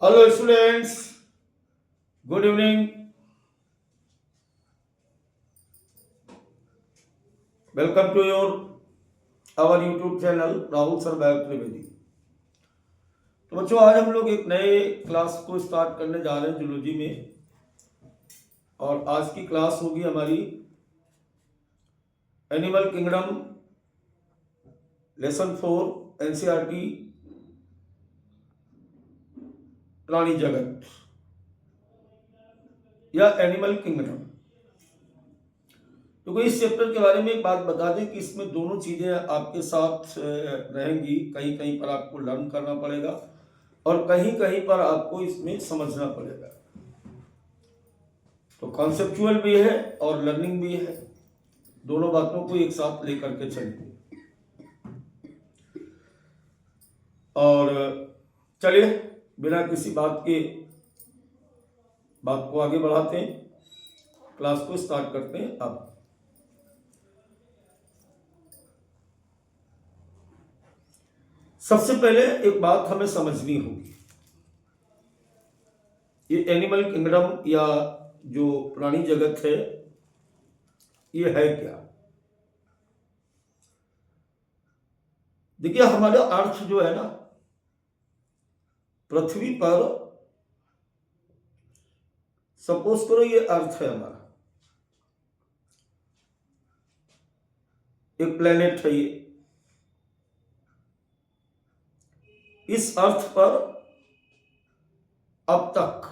Hello students, good evening. Welcome to our YouTube channel Rahul sir bio Trivedi. तो बच्चों आज हम लोग एक नए क्लास को स्टार्ट करने जा रहे हैं जूलॉजी में, और आज की क्लास होगी हमारी एनिमल किंगडम लेसन 4 एनसीईआरटी प्राणी जगत या एनिमल किंगडम। तो इस चैप्टर के बारे में एक बात बता दें कि इसमें दोनों चीजें आपके साथ रहेंगी। कहीं कहीं पर आपको लर्न करना पड़ेगा और कहीं कहीं पर आपको इसमें समझना पड़ेगा। तो कॉन्सेप्चुअल भी है और लर्निंग भी है, दोनों बातों को एक साथ लेकर के चलेंगे। और चलिए बिना किसी बात को आगे बढ़ाते हैं, क्लास को स्टार्ट करते हैं। अब सबसे पहले एक बात हमें समझनी होगी, ये एनिमल किंगडम या जो प्राणी जगत है ये है क्या। देखिए हमारा अर्थ जो है ना, पृथ्वी पर सपोज करो ये अर्थ है हमारा, एक प्लेनेट है ये। इस अर्थ पर अब तक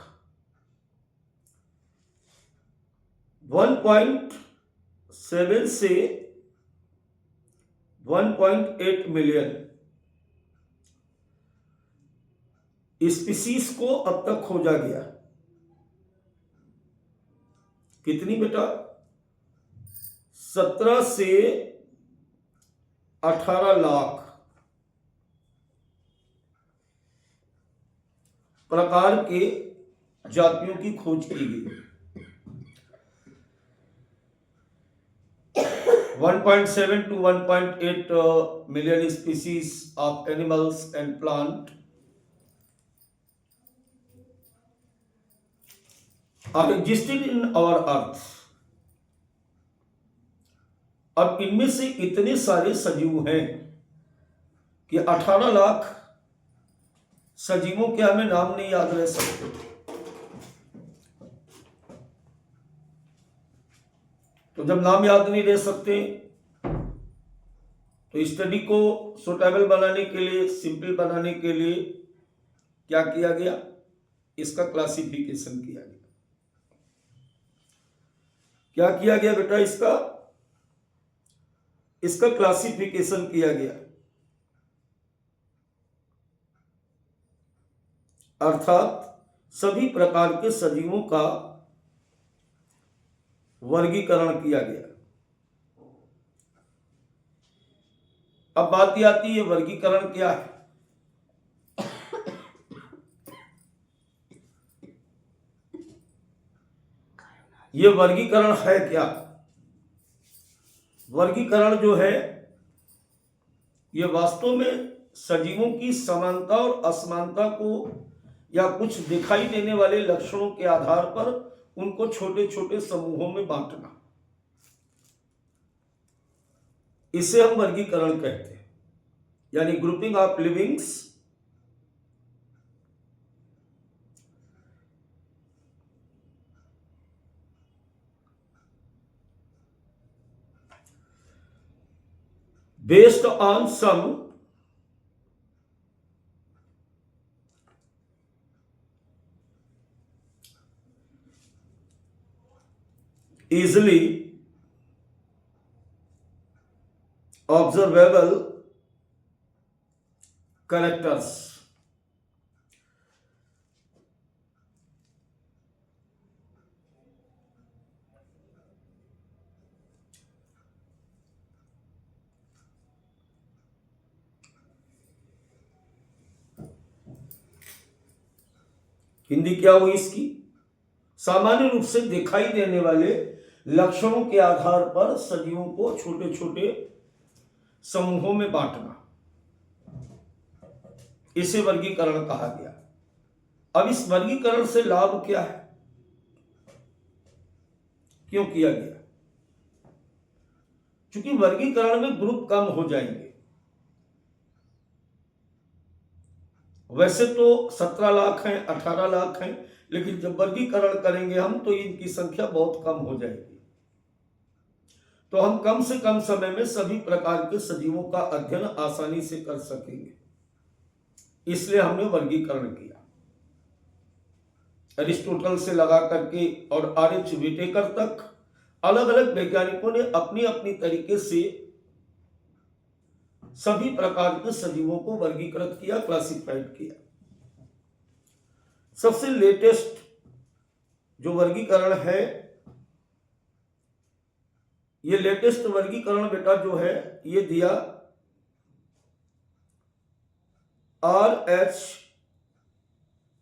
1.7 से 1.8 मिलियन स्पीसीज को अब तक खोजा गया। कितनी बेटा? 17 से 18 लाख प्रकार के जातियों की खोज की गई। 1.7 to 1.8 million species of animals and plant are existing in our earth। अब इनमें से इतने सारे सजीव हैं कि 18 लाख सजीवों के हमें नाम नहीं याद रह सकते। तो जब नाम याद नहीं रह सकते तो स्टडी को सुटेबल बनाने के लिए, सिंपल बनाने के लिए क्या किया गया? इसका क्लासिफिकेशन किया गया। क्या किया गया बेटा? इसका क्लासिफिकेशन किया गया, अर्थात सभी प्रकार के सजीवों का वर्गीकरण किया गया। अब बात ये आती है वर्गीकरण क्या है। ये वर्गीकरण है क्या? वर्गीकरण जो है ये वास्तव में सजीवों की समानता और असमानता को या कुछ दिखाई देने वाले लक्षणों के आधार पर उनको छोटे छोटे समूहों में बांटना, इसे हम वर्गीकरण कहते हैं, यानी grouping of livings based on some easily observable characters। Hindi क्या हुई इसकी? सामान्य रूप से दिखाई देने वाले लक्षणों के आधार पर सजीवों को छोटे छोटे समूहों में बांटना, इसे वर्गीकरण कहा गया। अब इस वर्गीकरण से लाभ क्या है, क्यों किया गया? क्योंकि वर्गीकरण में ग्रुप कम हो जाएंगे। वैसे तो 17 लाख हैं, 18 लाख हैं, लेकिन जब वर्गीकरण करेंगे हम तो इनकी संख्या बहुत कम हो जाएगी। तो हम कम से कम समय में सभी प्रकार के सजीवों का अध्ययन आसानी से कर सकेंगे, इसलिए हमने वर्गीकरण किया। अरिस्टोटल से लगा करके और आर.एच. व्हिटेकर तक अलग अलग वैज्ञानिकों ने अपनी अपनी तरीके से सभी प्रकार के सजीवों को वर्गीकृत किया, क्लासिफाइड किया। सबसे लेटेस्ट जो वर्गीकरण है, ये लेटेस्ट वर्गीकरण बेटा जो है ये दिया आर.एच.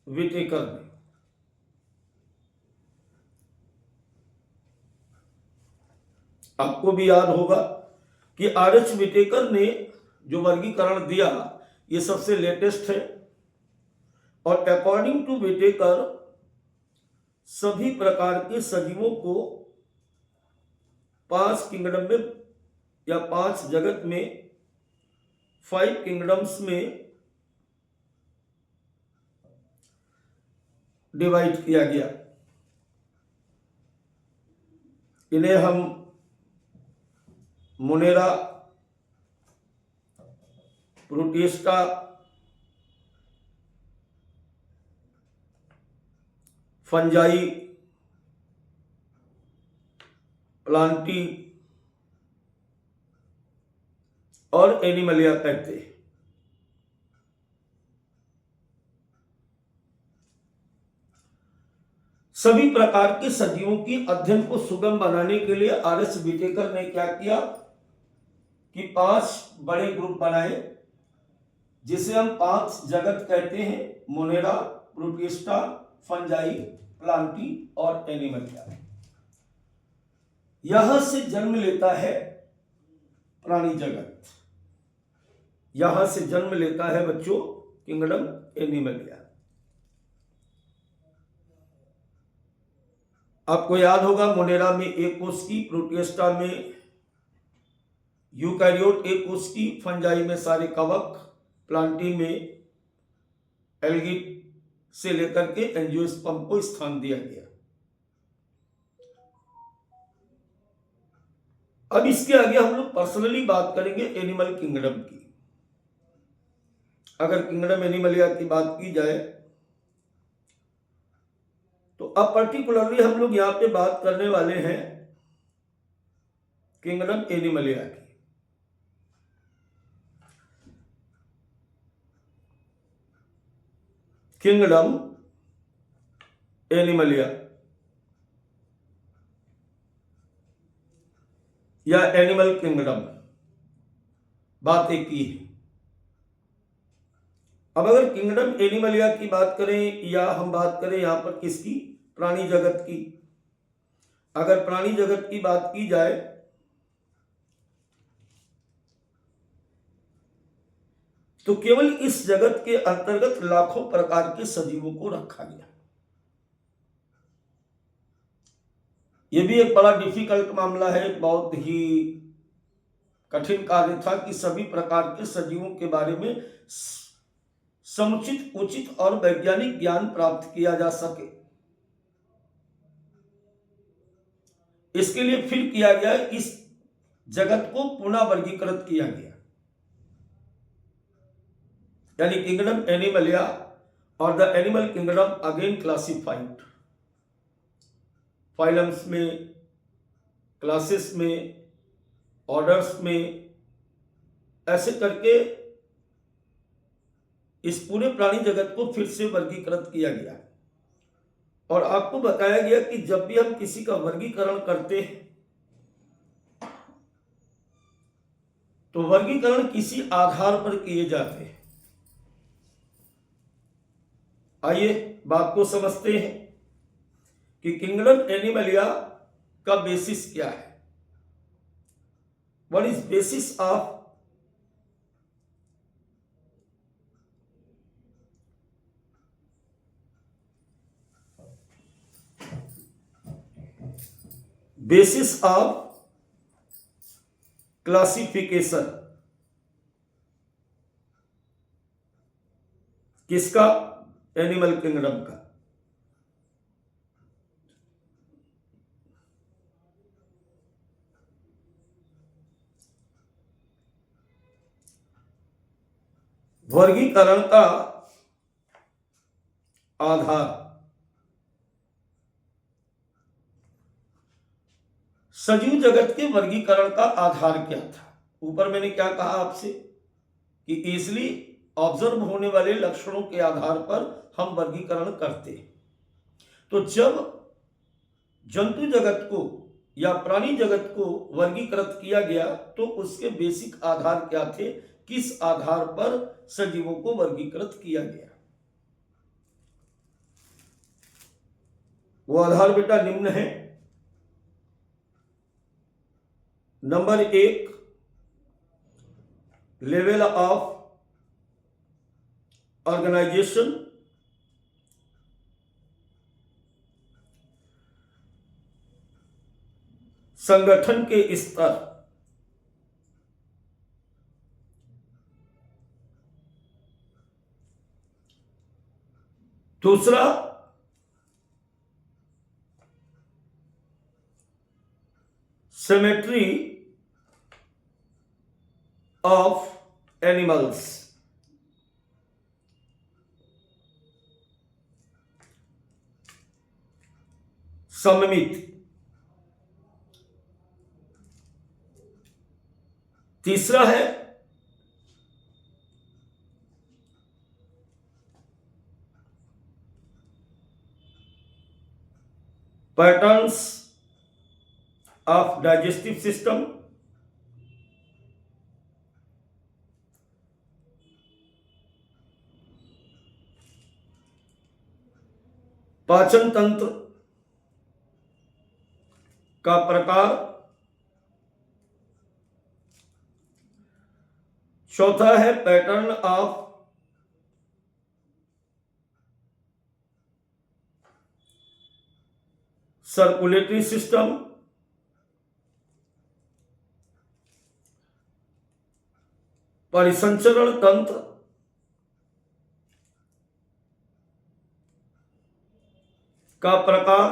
व्हिटेकर ने। आपको भी याद होगा कि आर.एच. व्हिटेकर ने जो वर्गीकरण दिया ये सबसे लेटेस्ट है, और अकॉर्डिंग टू व्हिटेकर सभी प्रकार के सजीवों को 5 किंगडम में या 5 जगत में, 5 किंगडम्स में डिवाइड किया गया। इन्हें हम मोनेरा, प्रोटिस्टा, फंजाई, प्लांटी और एनिमलिया कहते हैं। सभी प्रकार के सजीवों की अध्ययन को सुगम बनाने के लिए आर.एच. व्हिटेकर ने क्या किया कि 5 बड़े ग्रुप बनाए, जिसे हम 5 जगत कहते हैं: मोनेरा, प्रोटिस्टा, फंजाई, प्लांटी और एनिमलिया। यहां से जन्म लेता है प्राणी जगत, यहां से जन्म लेता है बच्चों किंगडम एनिमलिया। आपको याद होगा मोनेरा में एक कोष की, प्रोटिस्टा में यूकैरियोट एक कोष की, फंजाई में सारे कवक, प्लांटी में एल्गी से लेकर के एंजियोस्पर्म को स्थान दिया गया। अब इसके आगे हम लोग पर्सनली बात करेंगे एनिमल किंगडम की। अगर किंगडम एनिमलिया की बात की जाए तो अब पर्टिकुलरली हम लोग यहां पे बात करने वाले हैं किंगडम एनिमलिया की। किंगडम एनिमलिया या एनिमल किंगडम, बात एक ही है। अब अगर किंगडम एनिमलिया की बात करें या हम बात करें यहां पर किसकी, प्राणी जगत की, अगर प्राणी जगत की बात की जाए तो केवल इस जगत के अंतर्गत लाखों प्रकार के सजीवों को रखा गया। यह भी एक बड़ा डिफिकल्ट मामला है, बहुत ही कठिन कार्य था कि सभी प्रकार के सजीवों के बारे में समुचित, उचित और वैज्ञानिक ज्ञान प्राप्त किया जा सके। इसके लिए फिर किया गया, इस जगत को पुनः वर्गीकृत किया गया, यानी किंगडम एनिमलिया और the animal kingdom again classified, phylums में, क्लासेस में, ऑर्डर्स में, ऐसे करके इस पूरे प्राणी जगत को फिर से वर्गीकृत किया गया। और आपको बताया गया कि जब भी हम किसी का वर्गीकरण करते हैं तो वर्गीकरण किसी आधार पर किए जाते हैं। आइए बात को समझते हैं कि किंगडम एनिमलिया का बेसिस क्या है। What is basis of basis of classification किसका? एनिमल किंगडम का। वर्गीकरण का आधार। सजीव जगत के वर्गीकरण का आधार क्या था? ऊपर मैंने क्या कहा आपसे कि इजली ऑब्जर्व होने वाले लक्षणों के आधार पर हम वर्गीकरण करते हैं। तो जब जंतु जगत को या प्राणी जगत को वर्गीकृत किया गया तो उसके बेसिक आधार क्या थे, किस आधार पर सजीवों को वर्गीकृत किया गया? वो आधार बेटा निम्न है। Number 1, level of organisation. संगठन के स्तर। दूसरा, सिमेट्री ऑफ एनिमल्स। सममित। तीसरा है पैटर्न्स ऑफ डाइजेस्टिव सिस्टम। पाचन तंत्र का प्रकार। चौथा है पैटर्न ऑफ सर्कुलेटरी सिस्टम। परिसंचरण तंत्र। का प्रकार।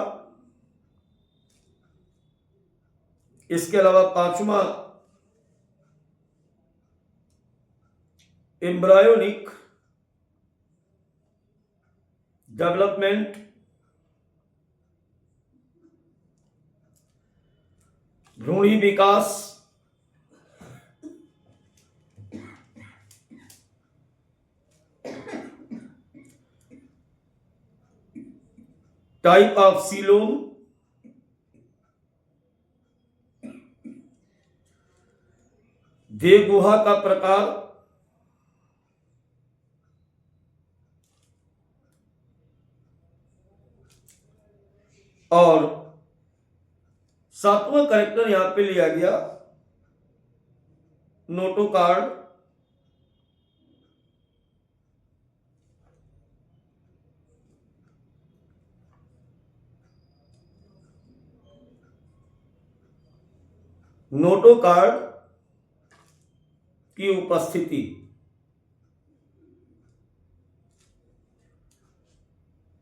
इसके अलावा पांचवा एम्ब्रायोनिक डेवलपमेंट। भ्रूणी विकास। Type of coelom. देह गुहा का प्रकार। और सातवां कैरेक्टर यहां पे लिया गया नोटोकार्ड। नोटोकार्ड की उपस्थिति।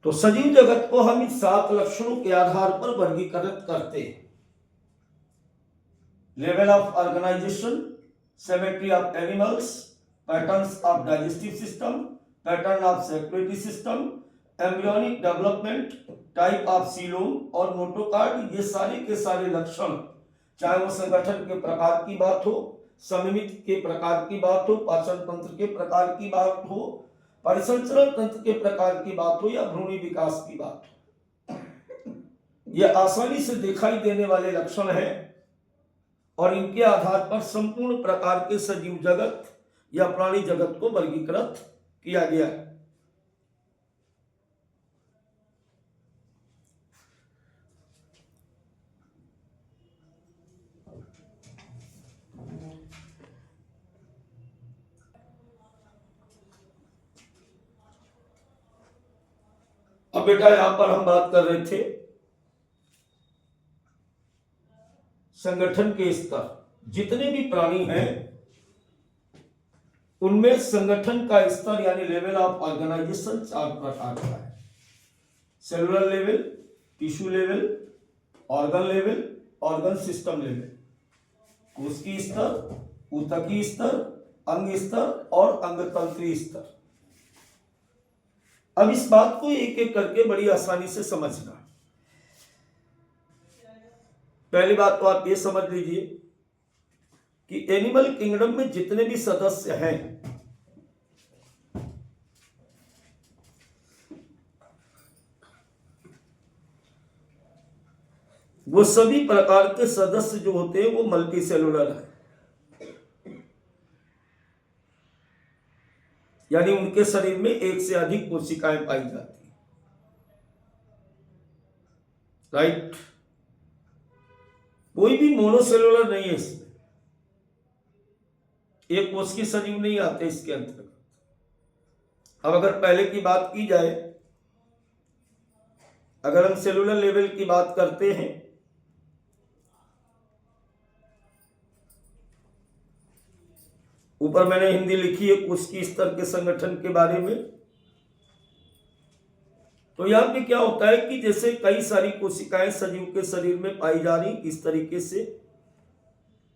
तो सजीव जगत को हम इस 7 लक्षणों के आधार पर वर्गीकृत करते हैं। Level of organisation, symmetry of animals, patterns of digestive system, pattern of circulatory system, embryonic development, type of coelom और नोटोकार्ड। ये सारे के सारे लक्षण, चाहे वो संगठन के प्रकार की बात हो, सममित के प्रकार की बात हो, पाचन तंत्र के प्रकार की बात हो, परिसंचरण तंत्र के प्रकार की बात हो या भ्रूणी विकास की बात हो, ये आसानी से दिखाई देने वाले लक्षण हैं और इनके आधार पर संपूर्ण प्रकार के सजीव जगत या प्राणी जगत को वर्गीकृत किया गया है। अब बेटा यहां पर हम बात कर रहे थे संगठन के स्तर, जितने भी प्राणी हैं उनमें संगठन का स्तर यानी लेवल ऑफ ऑर्गेनाइजेशन 4 प्रकार का है। Cellular level, tissue level, organ level, organ system level, कोशिकीय स्तर, ऊतकीय स्तर, अंग स्तर और अंगतंत्रीय स्तर। अब इस बात को एक एक करके बड़ी आसानी से समझना। पहली बात तो आप ये समझ लीजिए कि एनिमल किंगडम में जितने भी सदस्य हैं वो सभी प्रकार के सदस्य जो होते हैं वो मल्टी सेलुलर है, यानी उनके शरीर में एक से अधिक कोशिकाएं पाई जाती हैं। राइट, कोई भी मोनोसेलुलर नहीं है इसमें, एक कोशिकीय सजीव नहीं आते इसके अंतर्गत। अब अगर पहले की बात की जाए, अगर हम सेलुलर लेवल की बात करते हैं ऊपर मैंने हिंदी लिखी है कोशिकीय स्तर के संगठन के बारे में। तो यहां पे क्या होता है कि जैसे कई सारी कोशिकाएं सजीव के शरीर में पाई जा रही, इस तरीके से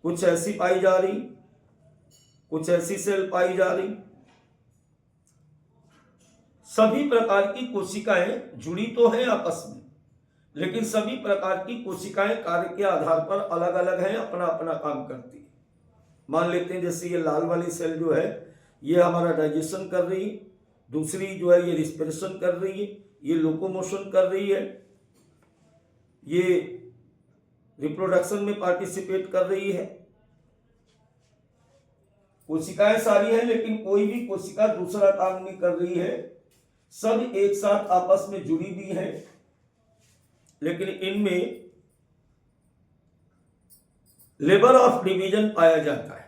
कुछ ऐसी पाई जा रही, कुछ ऐसी सेल पाई जा रही। सभी प्रकार की कोशिकाएं जुड़ी तो हैं आपस में, लेकिन सभी प्रकार की कोशिकाएं कार्य के आधार पर अलग अलग हैं, अपना अपना काम करती है। मान लेते हैं जैसे ये लाल वाली सेल जो है ये हमारा डाइजेशन कर रही है, दूसरी जो है ये रिस्पिरेशन कर रही है, ये लोकोमोशन कर रही है, ये रिप्रोडक्शन में पार्टिसिपेट कर रही है। कोशिकाएं सारी हैं लेकिन कोई भी कोशिका दूसरा काम नहीं कर रही है, सब एक साथ आपस में जुड़ी भी हैं, लेकिन इनमें लेवल ऑफ डिवीजन पाया जाता है।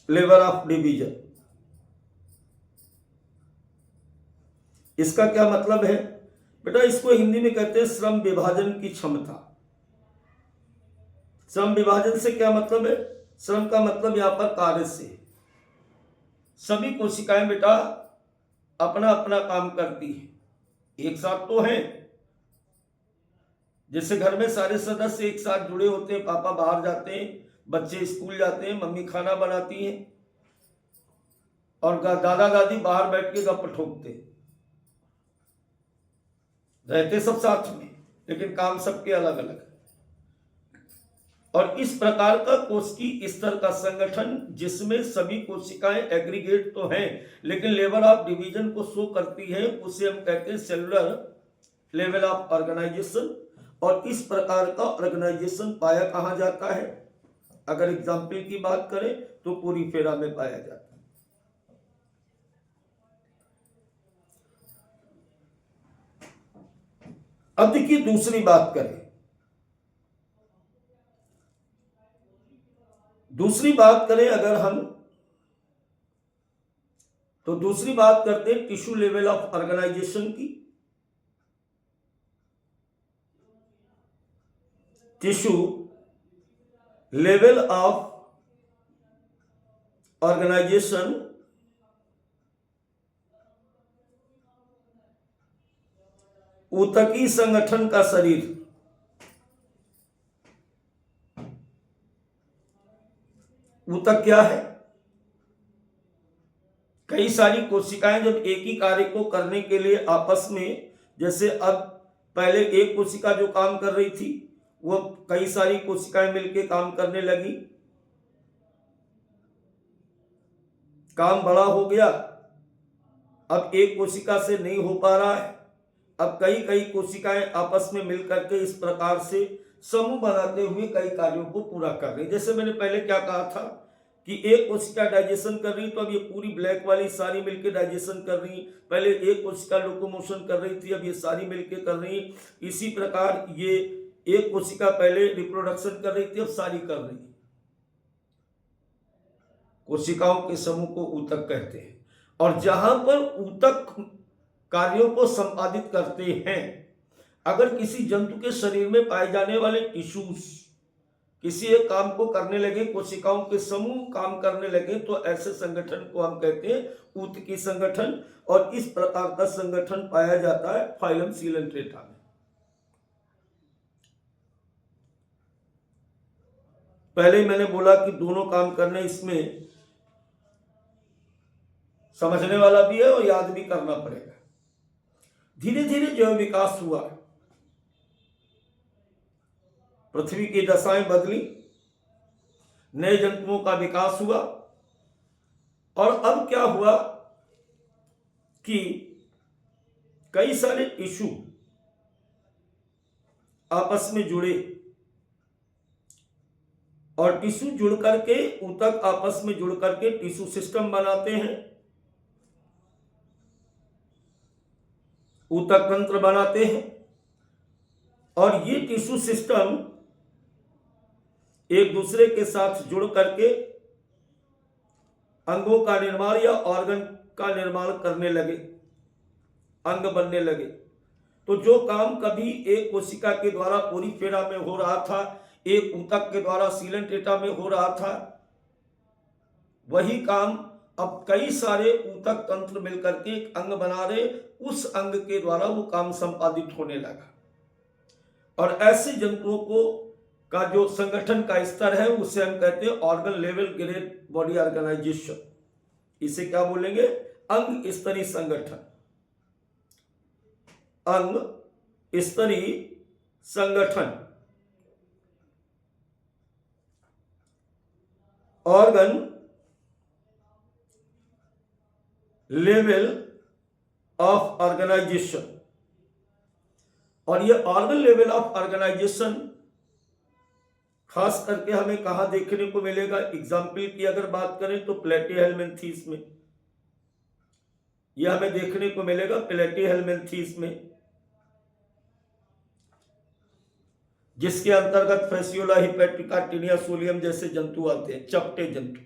लेवल ऑफ डिवीजन, इसका क्या मतलब है बेटा? इसको हिंदी में कहते हैं श्रम विभाजन की क्षमता। श्रम विभाजन से क्या मतलब है? श्रम का मतलब यहां पर कार्य से। सभी कोशिकाएं बेटा अपना अपना काम करती है, एक साथ तो हैं। जैसे घर में सारे सदस्य एक साथ जुड़े होते हैं, पापा बाहर जाते हैं, बच्चे स्कूल जाते हैं, मम्मी खाना बनाती हैं और दादा दादी बाहर बैठ के गप ठोकते हैं। रहते सब साथ में लेकिन काम सबके अलग अलग है। और इस प्रकार का कोशिकीय स्तर का संगठन जिसमें सभी कोशिकाएं एग्रीगेट तो हैं लेकिन लेवल ऑफ डिवीजन को शो करती है, उसे हम कहते हैं सेलुलर लेवल ऑफ ऑर्गेनाइजेशन। और इस प्रकार का ऑर्गेनाइजेशन पाया कहां जाता है? अगर एग्जाम्पल की बात करें तो पोरीफेरा में पाया जाता है। अब देखिए दूसरी बात करें, अगर हम तो दूसरी बात करते हैं टिश्यू लेवल ऑफ ऑर्गेनाइजेशन की। टिश्यू लेवल ऑफ ऑर्गेनाइजेशन ऊतकीय संगठन का शरीर। ऊतक क्या है? कई सारी कोशिकाएं जब एक ही कार्य को करने के लिए आपस में, जैसे अब पहले एक कोशिका जो काम कर रही थी वो कई सारी कोशिकाएं मिलकर काम करने लगी, काम बड़ा हो गया, अब एक कोशिका से नहीं हो पा रहा है, अब कई कई कोशिकाएं आपस में मिलकर के इस प्रकार से समूह बनाते हुए कई कार्यों को पूरा कर रही। जैसे मैंने पहले क्या कहा था कि एक कोशिका डाइजेशन कर रही, तो अब ये पूरी ब्लैक वाली सारी मिलकर डाइजेशन कर रही। पहले एक कोशिका लोकोमोशन कर रही थी, अब ये सारी मिलकर कर रही। इसी प्रकार ये एक कोशिका पहले रिप्रोडक्शन कर रही थी, अब सारी कर रही। कोशिकाओं के समूह को ऊतक कहते हैं। और जहां पर ऊतक कार्यों को संपादित करते हैं। अगर किसी जंतु के शरीर में पाए जाने वाले टिश्यूज किसी एक काम को करने लगे, कोशिकाओं के समूह काम करने लगे, तो ऐसे संगठन को हम कहते हैं ऊतकी संगठन। और इस प्रकार का संगठन पाया जाता है फाइलम सीलेंट्रेटा में। पहले मैंने बोला कि दोनों काम करने, इसमें समझने वाला भी है और याद भी करना पड़ेगा। धीरे धीरे जो विकास हुआ, पृथ्वी की दशाएं बदली, नए जंतुओं का विकास हुआ। और अब क्या हुआ कि कई सारे टिश्यू आपस में जुड़े, और टिश्यू जुड़ करके, ऊतक आपस में जुड़ करके टिश्यू सिस्टम बनाते हैं, ऊतक तंत्र बनाते हैं। और ये टिश्यू सिस्टम एक दूसरे के साथ जुड़ करके अंगों का निर्माण या ऑर्गन का निर्माण करने लगे, अंग बनने लगे। तो जो काम कभी एक कोशिका के द्वारा पोरीफेरा में हो रहा था, एक ऊतक के द्वारा सीलेंट्रेटा में हो रहा था, वही काम अब कई सारे ऊतक तंत्र मिलकर के एक अंग बना रहे, उस अंग के द्वारा वो काम संपादित होने लगा। और ऐसे जंतुओं को का जो संगठन का स्तर है उसे हम कहते हैं organ level grade body organisation. इसे क्या बोलेंगे? अंग स्तरीय संगठन, अंग स्तरीय संगठन, ऑर्गन लेवल ऑफ ऑर्गेनाइजेशन। और ये ऑर्गन लेवल ऑफ ऑर्गेनाइजेशन खास करके हमें कहां देखने को मिलेगा? एग्जाम्पल की अगर बात करें तो प्लेटीहेल्मिन्थीस में यह हमें देखने को मिलेगा, प्लेटीहेल्मिन्थीस में, जिसके अंतर्गत फैसियोला, हिपैटिका, टिनिया सोलियम जैसे जंतु आते हैं, चपटे जंतु।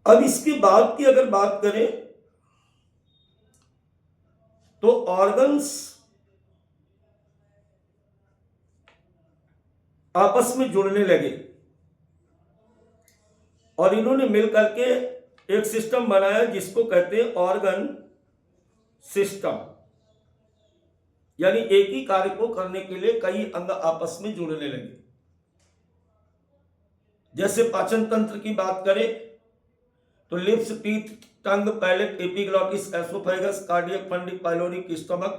अब इसके बाद की अगर बात करें तो ऑर्गन्स आपस में जुड़ने लगे और इन्होंने मिलकर के एक सिस्टम बनाया जिसको कहते हैं ऑर्गन सिस्टम। यानी एक ही कार्य को करने के लिए कई अंग आपस में जुड़ने लगे। जैसे पाचन तंत्र की बात करें तो lips, teeth, tongue, palate, epiglottis, oesophagus, cardiac, fundic, pyloric, stomach,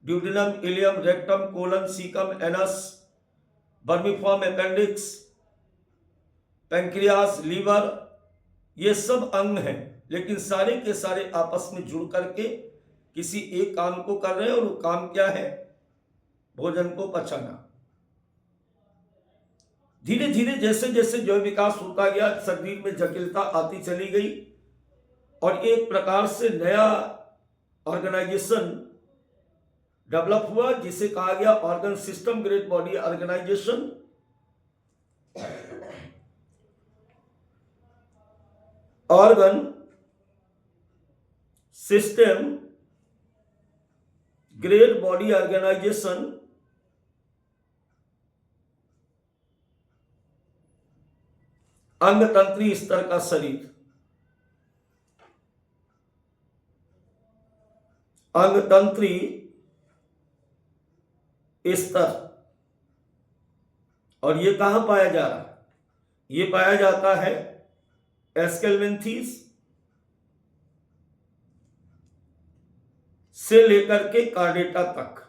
duodenum, ileum, rectum, colon, caecum, anus, vermiform appendix, pancreas, liver, ये सब अंग हैं, लेकिन सारे के सारे आपस में जुड़ करके किसी एक काम को कर रहे हैं। और वो काम क्या है? भोजन को पचाना। धीरे धीरे जैसे जैसे जो विकास होता गया, शरीर में जटिलता आती चली गई और एक प्रकार से नया ऑर्गेनाइजेशन डेवलप हुआ जिसे कहा गया organ system grade body organisation. Organ system grade body organisation अंग तंत्री स्तर का शरीर, अंग तंत्री स्तर। और ये कहां पाया जा रहा है? ये पाया जाता है एस्केल्मेंथीस से लेकर के कार्डेटा तक।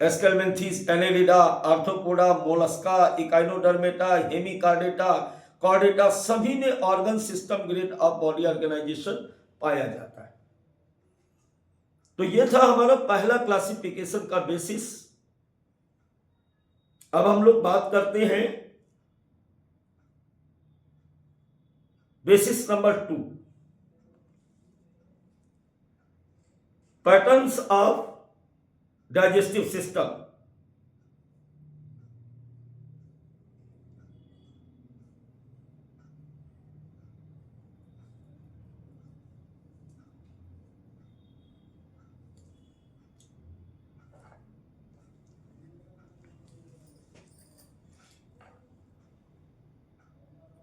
Aschelminthes, annelida, arthropoda, mollusca, echinodermata, hemichordata, chordata, सभी में organ system grade of body organisation पाया जाता है। तो यह था हमारा पहला क्लासिफिकेशन का बेसिस। अब हम लोग बात करते हैं basis number 2, patterns of digestive system.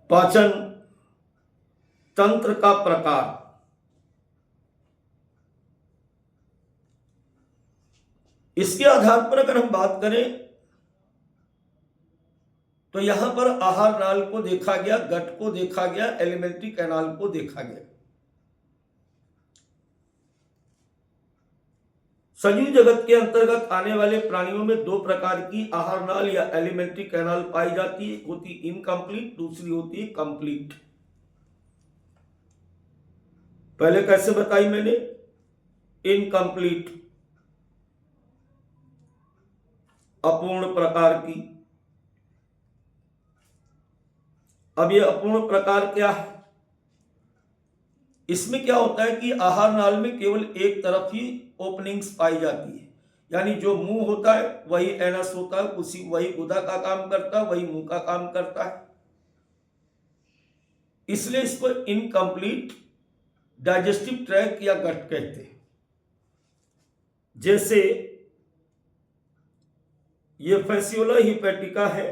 पाचन तंत्र का प्रकार, इसके आधार पर अगर हम बात करें तो यहां पर आहार नाल को देखा गया, गट को देखा गया, एलिमेंट्री कैनाल को देखा गया। सजीव जगत के अंतर्गत आने वाले प्राणियों में दो प्रकार की आहार नाल या एलिमेंट्री कैनाल पाई जाती है। एक होती इनकम्प्लीट, दूसरी होती है कंप्लीट। पहले कैसे बताई मैंने? इनकम्प्लीट, अपूर्ण प्रकार की। अब ये अपूर्ण प्रकार क्या है? इसमें क्या होता है कि आहार नाल में केवल एक तरफ ही ओपनिंग्स पाई जाती है, यानी जो मुंह होता है वही एनस होता है, वही गुदा का काम करता है, वही मुंह का काम करता है। इसलिए इसको इनकम्प्लीट डाइजेस्टिव ट्रैक्ट या गट कहते हैं। जैसे ये फैसियोला हिपैटिका है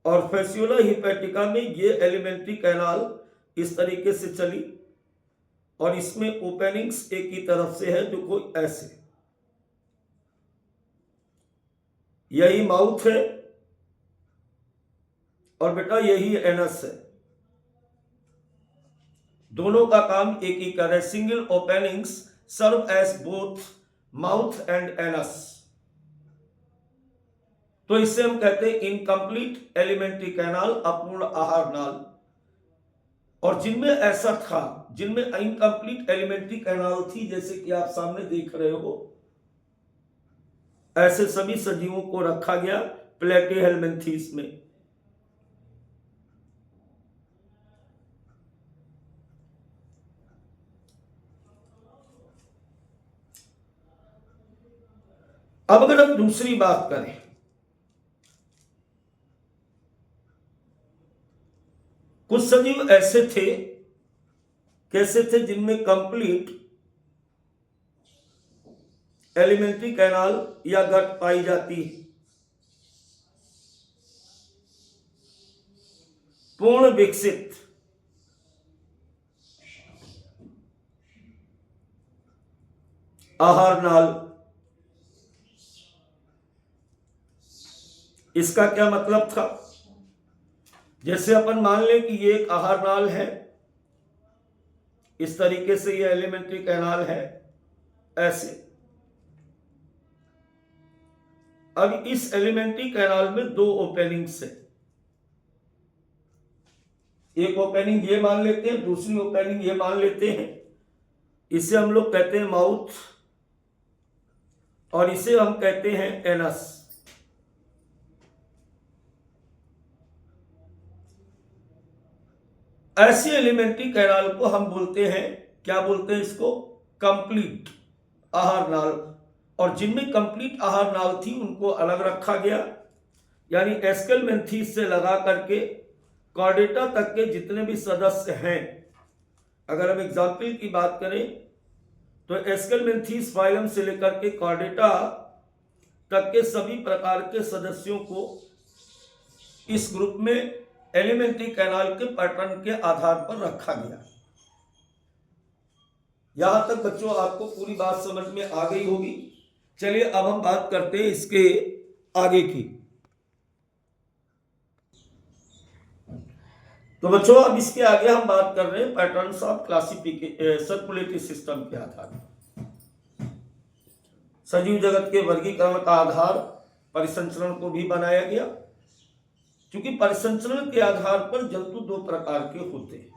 और फैसियोला हिपैटिका में ये एलिमेंट्री कैनाल इस तरीके से चली और इसमें ओपनिंग्स एक ही तरफ से है, जो कोई ऐसे। यही माउथ है और बेटा यही एनस है। दोनों का काम एक ही कर है। Single openings serve as both mouth and anus. तो इससे हम कहते हैं इनकम्प्लीट एलिमेंट्री कैनाल, अपूर्ण आहार नाल। और जिनमें ऐसा था, जिनमें इनकम्प्लीट एलिमेंट्री कैनाल थी, जैसे कि आप सामने देख रहे हो, ऐसे सभी सजीवों को रखा गया प्लेटीहेल्मिन्थीस में। अब अगर हम दूसरी बात करें, कुछ सजीव ऐसे थे, कैसे थे, जिनमें कंप्लीट एलिमेंट्री कैनाल या गट पाई जाती है। पूर्ण विकसित आहार नाल। इसका क्या मतलब था? जैसे अपन मान लें कि ये एक आहार नाल है, इस तरीके से ये एलिमेंट्री कैनाल है, ऐसे। अब इस एलिमेंट्री कैनाल में दो ओपनिंग्स है। एक ओपनिंग ये मान लेते हैं, दूसरी ओपनिंग ये मान लेते हैं। इसे हम लोग कहते हैं माउथ और इसे हम कहते हैं एनस। ऐसी एलिमेंट्री कैनाल को हम बोलते हैं, क्या बोलते हैं इसको? कंप्लीट आहार नाल। और जिनमें कंप्लीट आहार नाल थी उनको अलग रखा गया, यानी एस्केलमेंथीस से लगा करके कॉर्डेटा तक के जितने भी सदस्य हैं। अगर हम एग्जाम्पल की बात करें तो एस्केलमेंथीस फाइलम से लेकर के कॉर्डेटा तक के सभी प्रकार के सदस्यों को इस ग्रुप में एलिमेंट्री कैनाल के पैटर्न के आधार पर रखा गया। यहां तक बच्चों आपको पूरी बात समझ में आ गई होगी। चलिए अब हम बात करते हैं इसके आगे की। तो बच्चों अब इसके आगे हम बात कर रहे हैं patterns of classification circulatory system के आधार पर। सजीव जगत के वर्गीकरण का आधार परिसंचरण को भी बनाया गया, क्योंकि परिसंचरण के आधार पर जंतु दो प्रकार के होते हैं।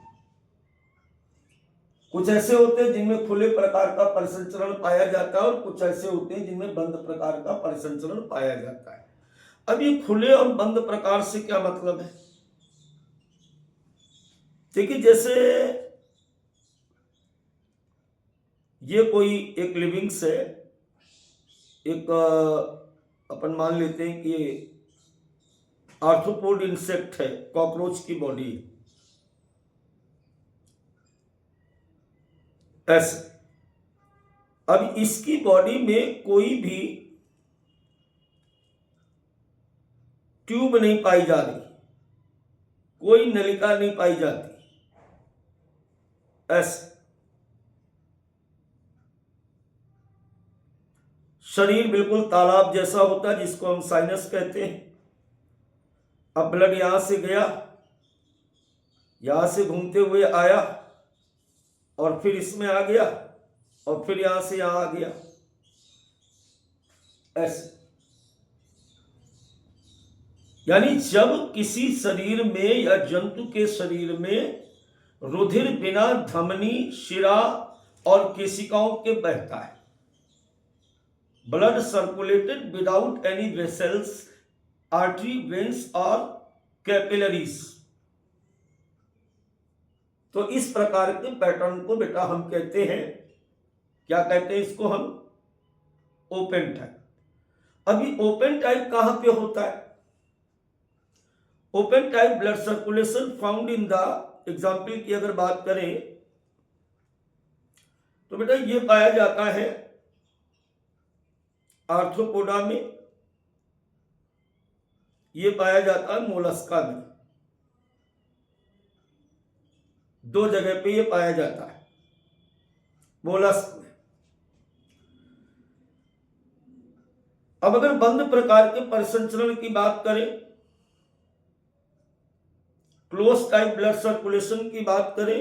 कुछ ऐसे होते हैं जिनमें खुले प्रकार का परिसंचरण पाया जाता है और कुछ ऐसे होते हैं जिनमें बंद प्रकार का परिसंचरण पाया जाता है। अब ये खुले और बंद प्रकार से क्या मतलब है? देखिए, जैसे ये कोई एक लिविंग्स है, एक अपन मान लेते हैं कि ये आर्थ्रोपोड इंसेक्ट है, कॉकरोच की बॉडी है, ऐसे। अब इसकी बॉडी में कोई भी ट्यूब नहीं पाई जा रही, कोई नलिका नहीं पाई जाती। ऐसे शरीर बिल्कुल तालाब जैसा होता है जिसको हम साइनस कहते हैं। अब ब्लड यहां से गया, यहां से घूमते हुए आया और फिर इसमें आ गया और फिर यहां से यहां आ गया। ऐसे यानी जब किसी शरीर में या जंतु के शरीर में रुधिर बिना धमनी, शिरा और केशिकाओं के बहता है, blood circulated without any vessels, artery, veins और कैपिलरीज, तो इस प्रकार के पैटर्न को बेटा हम कहते हैं, क्या कहते हैं इसको हम? Open type. अभी ओपन टाइप कहां पे होता है? Open type blood circulation found in the, example की अगर बात करें तो बेटा ये पाया जाता है आर्थ्रोपोडा में, ये पाया जाता है मोलस्का में। दो जगह पे ये पाया जाता है मोलस्क में। अब अगर बंद प्रकार के परिसंचरण की बात करें, क्लोज टाइप ब्लड सर्कुलेशन की बात करें,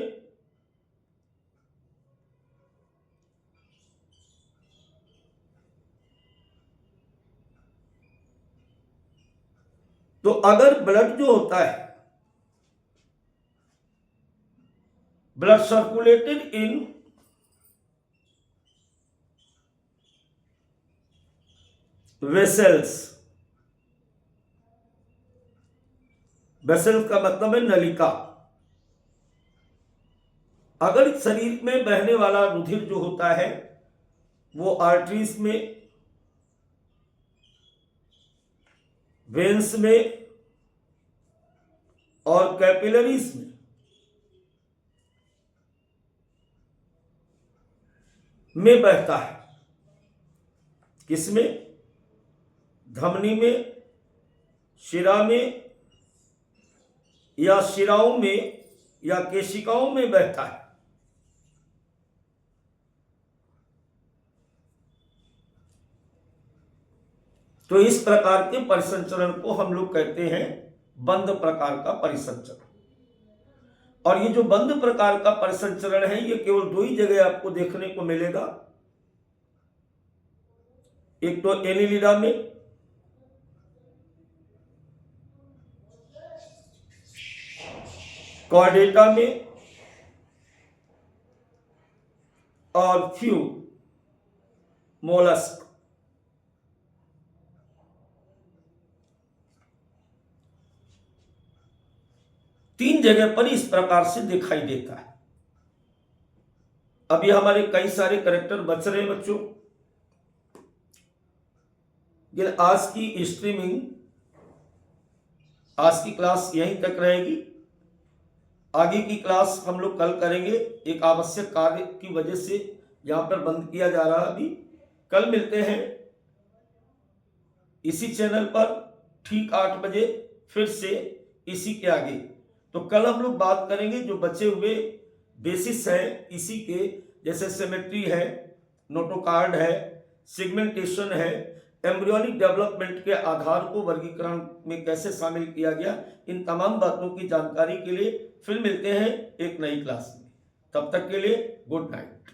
तो अगर ब्लड जो होता है blood circulated in vessels, vessels का मतलब है नलिका। अगर शरीर में बहने वाला रुधिर जो होता है वो आर्टरीज में, वेन्स में और कैपिलरीज में बहता है, किसमें? धमनी में, शिरा में या शिराओं में या केशिकाओं में बहता है। तो इस प्रकार के परिसंचरण को हम लोग कहते हैं बंद प्रकार का परिसंचरण। और ये जो बंद प्रकार का परिसंचरण है ये केवल दो ही जगह आपको देखने को मिलेगा, एक तो एनिलिडा में कॉर्डेटा में और फ्यू मोलस्क। तीन जगह पर इस प्रकार से दिखाई देता है। अब ये हमारे कई सारे करेक्टर बच रहे हैं बच्चों। ये आज की स्ट्रीमिंग, आज की क्लास यहीं तक रहेगी। आगे की क्लास हम लोग कल करेंगे, एक आवश्यक कार्य की वजह से यहां पर बंद किया जा रहा है अभी। कल मिलते हैं इसी चैनल पर ठीक 8 बजे, फिर से इसी के आगे। तो कल हम लोग बात करेंगे जो बचे हुए बेसिस हैं इसी के, जैसे सिमेट्री है, नोटोकार्ड है, सेगमेंटेशन है, एम्ब्रियोनिक डेवलपमेंट के आधार को वर्गीकरण में कैसे शामिल किया गया, इन तमाम बातों की जानकारी के लिए फिर मिलते हैं एक नई क्लास में। तब तक के लिए गुड नाइट।